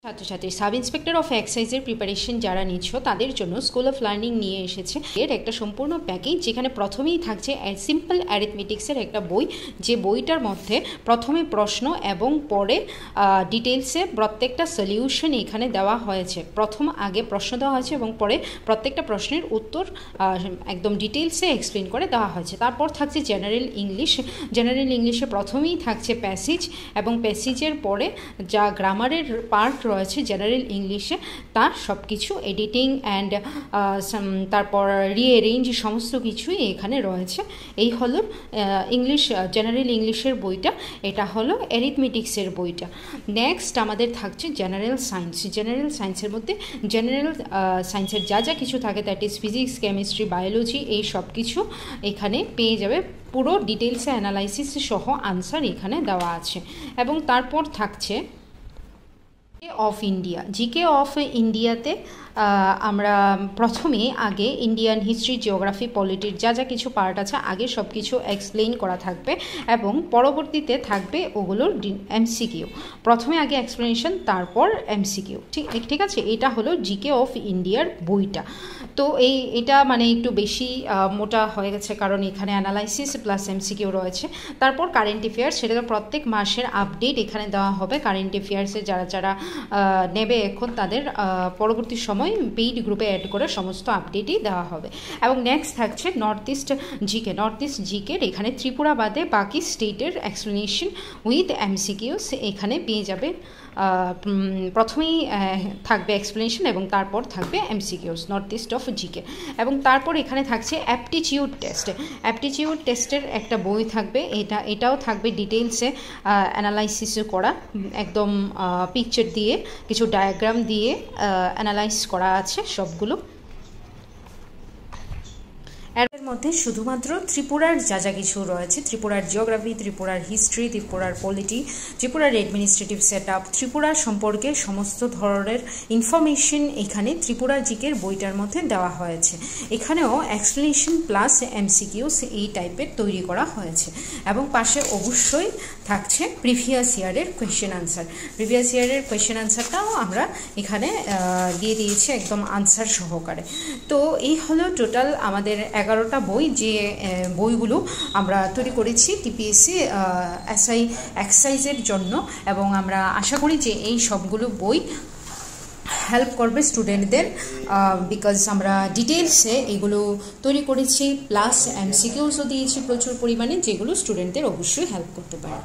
ছাত্রছাত্রী sub inspector of এক্সাইজের preparation যারা নিচ্ছ তাদের জন্য স্কুল অফ লার্নিং নিয়ে এসেছে এর একটা সম্পূর্ণ প্যাকেজ, যেখানে প্রথমেই থাকছে সিম্পল অ্যারিথমেটিক্সের একটা বই, যে বইটার মধ্যে প্রথমে প্রশ্ন এবং পরে ডিটেলসে প্রত্যেকটা সলিউশন এখানে দেওয়া হয়েছে। আগে প্রশ্ন দেওয়া হয়েছে এবং পরে প্রত্যেকটা প্রশ্নের উত্তর একদম ডিটেলসে এক্সপ্লেন করে দেওয়া হয়েছে। তারপর থাকছে জেনারেল ইংলিশে প্রথমেই থাকছে প্যাসেজ, এবং প্যাসেজের পরে যা গ্রামারের পার্ট রয়েছে জেনারেল ইংলিশে তার সব কিছু এডিটিং অ্যান্ড তারপর রিঅ্যারেঞ্জ সমস্ত কিছুই এখানে রয়েছে। এই হলো জেনারেল ইংলিশের বইটা, এটা হলো অ্যারিথমেটিক্সের বইটা। নেক্সট আমাদের থাকছে জেনারেল সায়েন্সের মধ্যে জেনারেল সায়েন্সের যা যা কিছু থাকে, that is physics, chemistry, biology, এই সব কিছু এখানে পেয়ে যাবে। পুরো ডিটেলসে অ্যানালাইসিস সহ আনসার এখানে দেওয়া আছে। এবং তারপর থাকছে জিকে অফ ইন্ডিয়াতে আমরা প্রথমে আগে ইন্ডিয়ান হিস্ট্রি, জিওগ্রাফি, পলিটির যা যা কিছু পার্ট আছে আগে সব কিছু এক্সপ্লেইন করা থাকবে, এবং পরবর্তীতে থাকবে ওগুলোর এমসিকিউ। প্রথমে আগে এক্সপ্লেনেশন, তারপর এমসিকিউ। ঠিক আছে, এটা হলো জিকে অফ ইন্ডিয়ার বইটা। তো এটা মানে একটু বেশি মোটা হয়ে গেছে, কারণ এখানে অ্যানালাইসিস প্লাস এমসিকিউ রয়েছে। তারপর কারেন্ট অ্যাফেয়ার্স, সেটা প্রত্যেক মাসের আপডেট এখানে দেওয়া হবে। কারেন্ট অ্যাফেয়ার্সে যারা নেবে এখন তাদের পরবর্তী সময় পেইড গ্রুপে অ্যাড করে সমস্ত আপডেটই দেওয়া হবে। এবং নেক্সট থাকছে নর্থ ইস্ট জিকের এখানে ত্রিপুরা বাদে বাকি স্টেটের এক্সপ্লেনেশন উইথ এমসিকিউস এখানে পেয়ে যাবে। প্রথমেই থাকবে এক্সপ্লেনেশন এবং তারপর থাকবে MCQs north east of GK. এবং তারপর এখানে থাকছে অ্যাপটিটিউড টেস্টের একটা বই থাকবে, এটাও থাকবে ডিটেলসে অ্যানালাইসিস করা, একদম পিকচার দিয়ে কিছু ডায়াগ্রাম দিয়ে অ্যানালাইজ করা আছে সবগুলো। এর মধ্যে শুধুমাত্র ত্রিপুরার যা যা কিছু রয়েছে, ত্রিপুরার জিওগ্রাফি, ত্রিপুরার হিস্ট্রি, ত্রিপুরার পলিটি, ত্রিপুরার অ্যাডমিনিস্ট্রেটিভ সেট আপ, ত্রিপুরা সম্পর্কে সমস্ত ধরনের ইনফরমেশন এখানে ত্রিপুরা জিকের বইটার মধ্যে দেওয়া হয়েছে। এখানেও এক্সপ্লেনেশন প্লাস এমসিকিউস এই টাইপের তৈরি করা হয়েছে। এবং পাশে অবশ্যই থাকছে প্রিভিয়াস ইয়ারের কোয়েশ্চেন আনসারটাও আমরা এখানে দিয়ে দিয়েছি একদম আনসার সহকারে। তো এই হলো টোটাল আমাদের 11টা বই, যে বইগুলো আমরা তৈরি করেছি টিপিএসসি এসআই এক্সাইজের জন্য। এবং আমরা আশা করি যে এই সবগুলো বই হেল্প করবে স্টুডেন্টদের, বিকজ আমরা ডিটেলসে এগুলো তৈরি করেছি, প্লাস এমসিকিউসও দিয়েছি প্রচুর পরিমাণে, যেগুলো স্টুডেন্টদের অবশ্যই হেল্প করতে পারে।